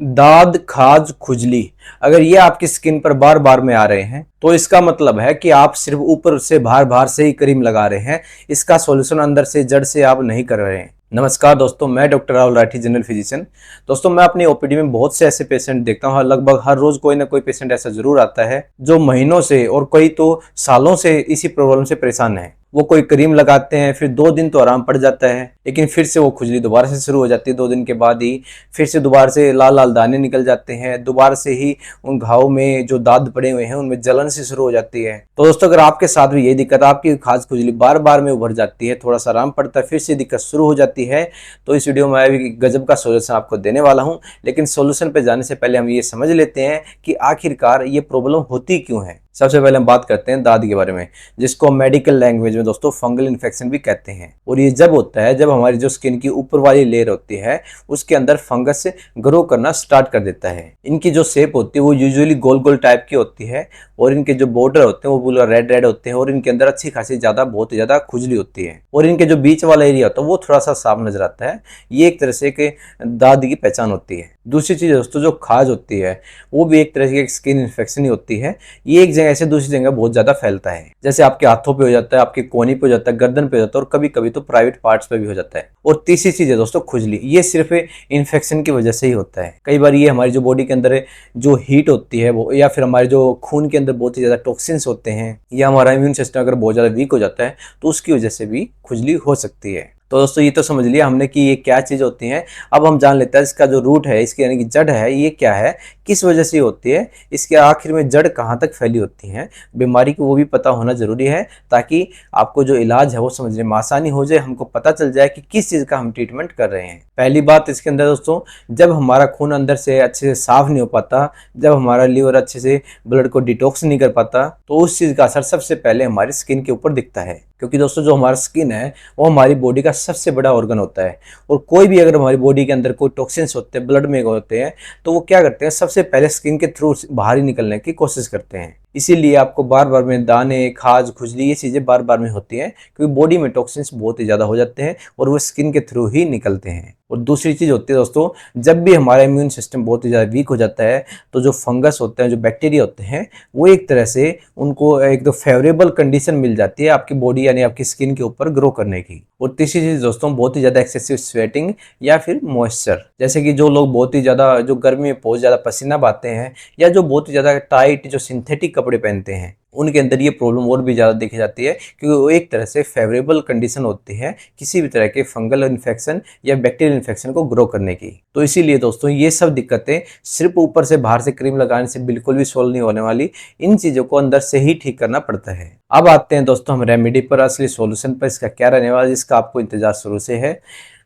दाद, खाज, खुजली, अगर ये आपकी स्किन पर बार बार में आ रहे हैं तो इसका मतलब है कि आप सिर्फ ऊपर से बाहर बाहर से ही क्रीम लगा रहे हैं। इसका सॉल्यूशन अंदर से जड़ से आप नहीं कर रहे हैं। नमस्कार दोस्तों, मैं doctor Rahul Rathi, general physician. दोस्तों, मैं अपनी ओपीडी में बहुत से ऐसे पेशेंट देखता हूँ। लगभग हर रोज कोई ना कोई पेशेंट ऐसा जरूर आता है जो महीनों से और कई तो सालों से इसी प्रॉब्लम से परेशान है। वो कोई क्रीम लगाते हैं, फिर 2 दिन तो आराम पड़ जाता है, लेकिन फिर से वो खुजली दोबारा से शुरू हो जाती है। 2 दिन के बाद ही फिर से दोबारा से लाल लाल दाने निकल जाते हैं। दोबारा से ही उन घाव में जो दाद पड़े हुए हैं उनमें जलन से शुरू हो जाती है। तो दोस्तों, अगर आपके साथ भी यही दिक्कत, आपकी खाज खुजली बार बार में उभर जाती है, थोड़ा सा आराम पड़ता है, फिर से दिक्कत शुरू हो जाती है, तो इस वीडियो में मैं भी गजब का सोल्यूशन आपको देने वाला हूं। लेकिन सोल्यूशन पे जाने से पहले हम ये समझ लेते हैं कि आखिरकार ये प्रॉब्लम होती क्यों है। सबसे पहले हम बात करते हैं दाद के बारे में, जिसको मेडिकल लैंग्वेज में दोस्तों फंगल इन्फेक्शन भी कहते हैं। और ये जब होता है जब हमारी जो स्किन की ऊपर वाली लेयर होती है उसके अंदर फंगस ग्रो करना स्टार्ट कर देता है। इनकी जो शेप होती है वो यूजुअली गोल गोल टाइप की होती है, और इनके जो बॉर्डर होते हैं वो पूरा रेड रेड होते हैं, और इनके अंदर अच्छी खासी बहुत ज्यादा खुजली होती है, और इनके जो बीच वाला एरिया होता है वो थोड़ा सा साफ नजर आता है। ये एक तरह से के दाद की पहचान होती है। दूसरी चीज दोस्तों, जो खाज होती है वो भी एक तरह की स्किन इन्फेक्शन ही होती है। ये एक जगह से दूसरी जगह बहुत ज्यादा फैलता है, जैसे आपके हाथों पे हो जाता है, आपके कोहनी पे हो जाता है, गर्दन पे हो जाता है, और कभी कभी तो प्राइवेट पार्ट्स पे भी हो जाता है। और तीसरी चीज है दोस्तों खुजली। ये सिर्फ इन्फेक्शन की वजह से ही होता है। कई बार ये हमारी जो बॉडी के अंदर जो हीट होती है वो, या फिर हमारे जो खून के अंदर बहुत ही ज्यादा टॉक्सिन्स होते हैं, या हमारा इम्यून सिस्टम अगर बहुत ज्यादा वीक हो जाता है तो उसकी वजह से भी खुजली हो सकती है। तो दोस्तों, ये तो समझ लिया हमने कि ये क्या चीज होती है। अब हम जान लेते हैं इसका जो रूट है, इसकी यानी कि जड़ है, ये क्या है, किस वजह से होती है, इसके आखिर में जड़ कहाँ तक फैली होती है, बीमारी को वो भी पता होना जरूरी है, ताकि आपको जो इलाज है वो समझने में आसानी हो जाए, हमको पता चल जाए कि किस चीज का हम ट्रीटमेंट कर रहे हैं। पहली बात इसके अंदर दोस्तों, जब हमारा खून अंदर से अच्छे से साफ नहीं हो पाता, जब हमारा लीवर अच्छे से ब्लड को डिटॉक्स नहीं कर पाता, तो उस चीज का असर सबसे पहले हमारी स्किन के ऊपर दिखता है। क्योंकि दोस्तों, जो हमारा स्किन है वो हमारी बॉडी का सबसे बड़ा ऑर्गन होता है, और कोई भी अगर हमारी बॉडी के अंदर कोई टॉक्सिन्स होते हैं, ब्लड में होते हैं, तो वो क्या करते हैं, सबसे पहले स्किन के थ्रू बाहर ही निकलने की कोशिश करते हैं। इसीलिए आपको बार बार में दाने, खाज, खुजली, ये चीजें बार बार में होती हैं, क्योंकि बॉडी में टॉक्सिन्स बहुत ही ज्यादा हो जाते हैं और वो स्किन के थ्रू ही निकलते हैं। और दूसरी चीज होती है दोस्तों, जब भी हमारा इम्यून सिस्टम बहुत ही ज्यादा वीक हो जाता है तो जो फंगस होते हैं, जो बैक्टीरिया होते हैं, वो एक तरह से उनको एक तो फेवरेबल कंडीशन मिल जाती है आपकी बॉडी यानी आपकी स्किन के ऊपर ग्रो करने की। और तीसरी चीज दोस्तों, बहुत ही ज्यादा एक्सेसिव स्वेटिंग या फिर मॉइस्चर, जैसे कि जो लोग बहुत ही ज्यादा जो गर्मी में बहुत ज्यादा पसीना बहाते हैं, या जो बहुत ही ज्यादा टाइट जो सिंथेटिक कपड़े पहनते हैं, उनके अंदर ये प्रॉब्लम और भी ज़्यादा देखी जाती है, क्योंकि वो एक तरह से फेवरेबल कंडीशन होती है किसी भी तरह के फंगल इन्फेक्शन या बैक्टीरियल इन्फेक्शन को ग्रो करने की। तो इसीलिए दोस्तों, ये सब दिक्कतें सिर्फ ऊपर से बाहर से क्रीम लगाने से बिल्कुल भी सॉल्व नहीं होने वाली। इन चीज़ों को अंदर से ही ठीक करना पड़ता है। अब आते हैं दोस्तों हम रेमेडी पर, असली सोल्यूशन पर। इसका क्या रहने वाला है, जिसका आपको इंतजार शुरू से है।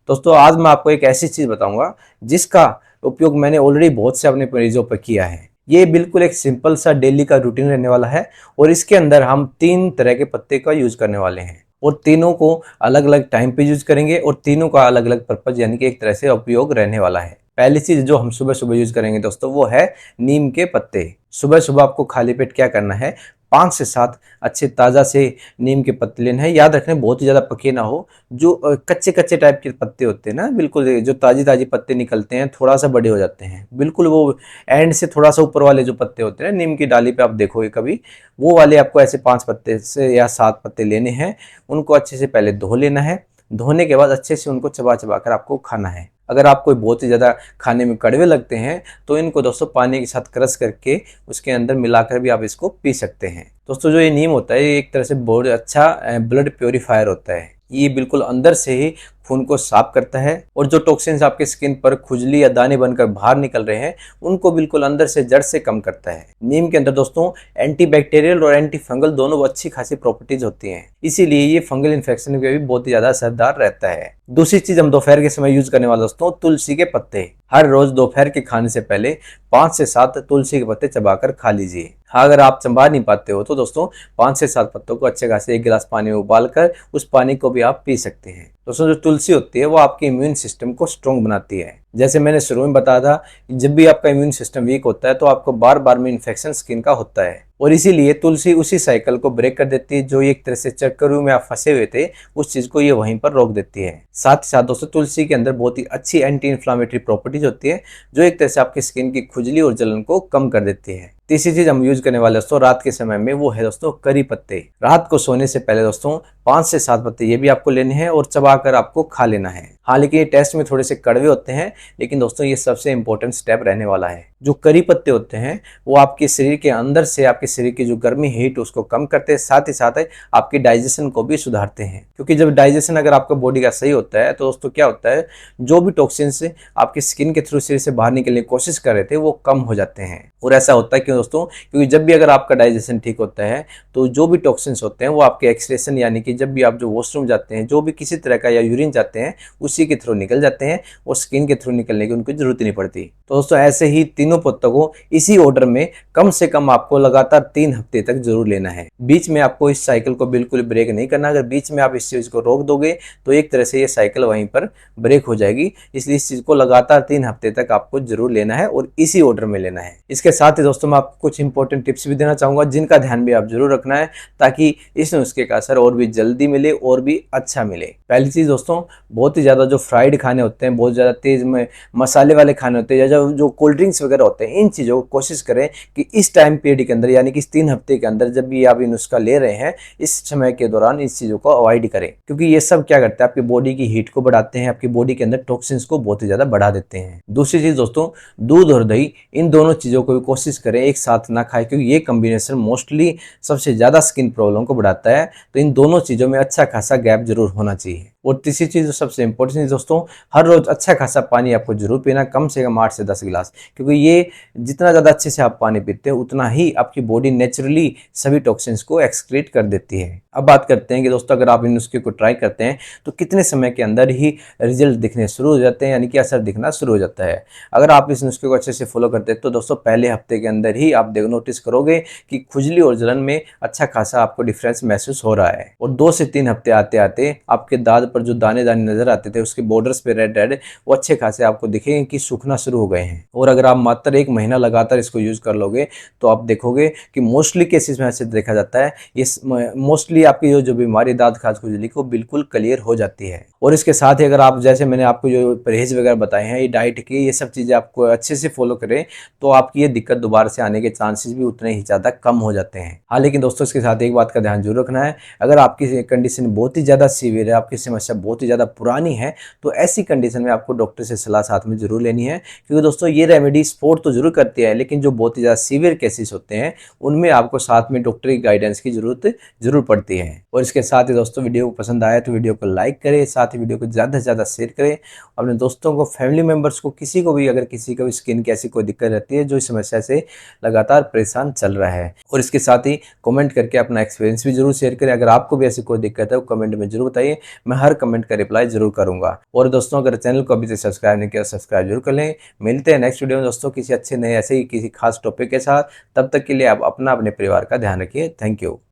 दोस्तों, आज मैं आपको एक ऐसी चीज़ बताऊँगा जिसका उपयोग मैंने ऑलरेडी बहुत से अपने मरीजों पर किया है। ये बिल्कुल एक सिंपल सा डेली का रूटीन रहने वाला है, और इसके अंदर हम 3 तरह के पत्ते का यूज करने वाले हैं, और तीनों को अलग अलग टाइम पे यूज करेंगे, और तीनों का अलग अलग पर्पज यानी कि एक तरह से उपयोग रहने वाला है। पहली चीज जो हम सुबह सुबह यूज करेंगे दोस्तों, वो है नीम के पत्ते। सुबह सुबह आपको खाली पेट क्या करना है, 5 से 7 अच्छे ताज़ा से नीम के पत्ते लेने हैं। याद रखना बहुत ही ज़्यादा पके ना हो, जो कच्चे कच्चे टाइप के पत्ते होते हैं ना, बिल्कुल जो ताज़ी ताज़ी पत्ते निकलते हैं, थोड़ा सा बड़े हो जाते हैं, बिल्कुल वो एंड से थोड़ा सा ऊपर वाले जो पत्ते होते हैं नीम की डाली पे आप देखोगे कभी, वो वाले आपको ऐसे 5 पत्ते से या 7 पत्ते लेने हैं। उनको अच्छे से पहले धो लेना है। धोने के बाद अच्छे से उनको चबा चबा कर आपको खाना है। अगर आपको बहुत ही ज़्यादा खाने में कड़वे लगते हैं तो इनको दोस्तों पानी के साथ क्रश करके उसके अंदर मिलाकर भी आप इसको पी सकते हैं। दोस्तों, जो ये नीम होता है ये एक तरह से बहुत अच्छा ब्लड प्योरीफायर होता है। ये बिल्कुल अंदर से ही खून को साफ करता है, और जो टॉक्सिन्स आपके स्किन पर खुजली या दाने बनकर बाहर निकल रहे हैं उनको बिल्कुल अंदर से जड़ से कम करता है। नीम के अंदर दोस्तों एंटीबैक्टीरियल और एंटी फंगल दोनों अच्छी खासी प्रॉपर्टीज होती हैं, इसीलिए ये फंगल इन्फेक्शन में भी बहुत ही ज्यादा असरदार रहता है। दूसरी चीज हम दोपहर के समय यूज करने वाले दोस्तों, तुलसी के पत्ते। हर रोज दोपहर के खाने से पहले 5 से 7 तुलसी के पत्ते चबाकर खा लीजिए। हाँ, अगर आप चबा नहीं पाते हो तो दोस्तों 5 से 7 पत्तों को अच्छे खासे 1 गिलास पानी में उबाल कर उस पानी को भी आप पी सकते हैं। दोस्तों, जो तुलसी होती है वो आपके इम्यून सिस्टम को स्ट्रॉन्ग बनाती है। जैसे मैंने शुरू में बताया था, जब भी आपका इम्यून सिस्टम वीक होता है तो आपको बार बार में इन्फेक्शन स्किन का होता है, और इसीलिए तुलसी उसी साइकिल को ब्रेक कर देती है, जो एक तरह से चक्करों में आप फंसे हुए थे उस चीज को ये वहीं पर रोक देती है। साथ ही साथ दोस्तों तुलसी के अंदर बहुत ही अच्छी एंटी इन्फ्लामेटरी प्रॉपर्टीज होती है, जो एक तरह से आपकी स्किन की खुजली और जलन को कम कर देती है। तीसरी चीज हम यूज करने वाले दोस्तों रात के समय में, वो है दोस्तों करी पत्ते। रात को सोने से पहले दोस्तों 5 से 7 पत्ते ये भी आपको लेने हैं और चबाकर आपको खा लेना है। हाँ, लेकिन ये टेस्ट में थोड़े से कड़वे होते हैं, लेकिन दोस्तों ये सबसे इंपॉर्टेंट स्टेप रहने वाला है। जो करी पत्ते होते हैं वो आपके शरीर के अंदर से आपके शरीर की जो गर्मी हीट उसको कम करते हैं, साथ ही साथ आपके डाइजेशन को भी सुधारते हैं। क्योंकि जब डाइजेशन अगर आपका बॉडी का सही होता है तो दोस्तों क्या होता है, जो भी टॉक्सिन्स आपके स्किन के थ्रू शरीर से बाहर निकलने की कोशिश कर रहे थे वो कम हो जाते हैं। और ऐसा होता है क्यों दोस्तों, क्योंकि जब भी अगर आपका डाइजेशन ठीक होता है तो जो भी टॉक्सिन्स होते हैं वो आपके एक्सक्रेशन, यानी कि जब भी आप जो वॉशरूम जाते हैं, जो भी किसी तरह का या यूरिन जाते हैं उसी के थ्रू निकल जाते हैं, और स्किन के थ्रू निकलने की उनको जरूरत नहीं पड़ती। तो दोस्तों ऐसे ही तीनों पत्तों को इसी ऑर्डर में कम से कम आपको लगातार 3 हफ्ते तक जरूर लेना है। बीच में आपको इस साइकिल को बिल्कुल ब्रेक नहीं करना। अगर बीच में आप इस चीज को रोक दोगे तो एक तरह से ये साइकिल वहीं पर ब्रेक हो जाएगी। इसलिए इस चीज को लगातार 3 हफ्ते तक आपको जरूर लेना है और इसी ऑर्डर में लेना है। इसके साथ ही दोस्तों मैं आपको कुछ इंपॉर्टेंट टिप्स भी देना चाहूंगा, जिनका ध्यान भी आप जरूर रखना है, ताकि इस नुस्खे का असर और भी जल्दी मिले और भी अच्छा मिले। पहली चीज दोस्तों, बहुत ही ज्यादा जो फ्राइड खाने होते हैं, बहुत ज्यादा तेज में मसाले वाले खाने होते हैं, या जो कोल्ड ड्रिंक्स वगैरह होते हैं, इन चीजों को कोशिश करें कि इस टाइम पीरियड के अंदर, यानी कि इस 3 हफ्ते के अंदर जब भी आप ये नुस्खा ले रहे हैं, इस समय के दौरान इस चीजों को अवॉइड करें। क्योंकि ये सब क्या करते हैं, आपकी बॉडी की हीट को बढ़ाते हैं, आपकी बॉडी के अंदर टॉक्सिन्स को बहुत ही ज्यादा बढ़ा देते हैं। दूसरी चीज दोस्तों, दूध और दही, इन दोनों चीजों को भी कोशिश करें एक साथ ना खाएं, क्योंकि ये कॉम्बिनेशन मोस्टली सबसे ज्यादा स्किन प्रॉब्लम को बढ़ाता है। तो इन दोनों चीजों में अच्छा खासा गैप जरूर होना चाहिए। और तीसरी चीज जो सबसे इंपॉर्टेंट चीज दोस्तों, हर रोज अच्छा खासा पानी आपको जरूर पीना, कम से कम 8 से 10 गिलास। क्योंकि ये जितना ज्यादा अच्छे से आप पानी पीते हैं उतना ही आपकी बॉडी नेचुरली सभी टॉक्सिन्स को एक्सक्रीट कर देती है। अब बात करते हैं कि दोस्तों अगर आप इन नुस्खे को ट्राई करते हैं तो कितने समय के अंदर ही रिजल्ट दिखने शुरू हो जाते हैं, यानी कि असर दिखना शुरू हो जाता है। अगर आप इस नुस्खे को अच्छे से फॉलो करते हैं तो दोस्तों पहले हफ्ते के अंदर ही आप नोटिस करोगे कि खुजली और जलन में अच्छा खासा आपको डिफरेंस महसूस हो रहा है। और 2 से 3 हफ्ते आते आते आपके दांत पर जो दाने दाने नजर आते थे, उसके बॉर्डर्स पे रेड रेड, वो अच्छे खासे आपको दिखेंगे कि सूखना शुरू हो गए हैं। और अगर आप मात्र 1 महीना लगातार इसको यूज कर लोगे तो आप देखोगे कि मोस्टली केसेस में ऐसे देखा जाता है, ये मोस्टली आपकी जो बीमारी दांत खाज खुजली को बिल्कुल क्लियर हो जाती है। और इसके साथ ही अगर आप, जैसे मैंने आपको जो परहेज वगैरह बताए हैं, ये डाइट की ये सब चीजें आपको अच्छे से फॉलो करें तो आपकी ये दिक्कत दोबारा से आने के चांसेस भी उतने ही ज्यादा कम हो जाते हैं। हाँ, लेकिन दोस्तों इसके साथ एक बात का ध्यान जरूर रखना है, अगर आपकी कंडीशन बहुत ही ज्यादा सीवियर है, आपकी समस्या बहुत ही ज्यादा पुरानी है, तो ऐसी कंडीशन में आपको डॉक्टर से सलाह साथ में जरूर लेनी है। क्योंकि दोस्तों ये रेमेडी सपोर्ट तो जरूर करती है, लेकिन जो बहुत ही ज्यादा सीवियर केसेस होते हैं उनमें आपको साथ में डॉक्टर की गाइडेंस की जरूरत जरूर पड़ती है। और इसके साथ ही दोस्तों वीडियो को पसंद आया तो वीडियो को लाइक करें, साथ ही वीडियो को ज़्यादा से ज़्यादा शेयर करें अपने दोस्तों को, फैमिली मेम्बर्स को, किसी को भी, अगर किसी को भी स्किन की ऐसी कोई दिक्कत रहती है जो इस समस्या से लगातार परेशान चल रहा है। और इसके साथ ही कमेंट करके अपना एक्सपीरियंस भी जरूर शेयर करें। अगर आपको भी ऐसी कोई दिक्कत है वो कमेंट में जरूर बताइए, मैं हर कमेंट का रिप्लाई जरूर करूंगा। और दोस्तों अगर चैनल को अभी तक सब्सक्राइब नहीं किया, सब्सक्राइब जरूर कर लें। मिलते हैं नेक्स्ट वीडियो में दोस्तों किसी अच्छे नए ऐसे ही किसी खास टॉपिक के साथ। तब तक के लिए आप अपना अपने परिवार का ध्यान रखिए। Thank you.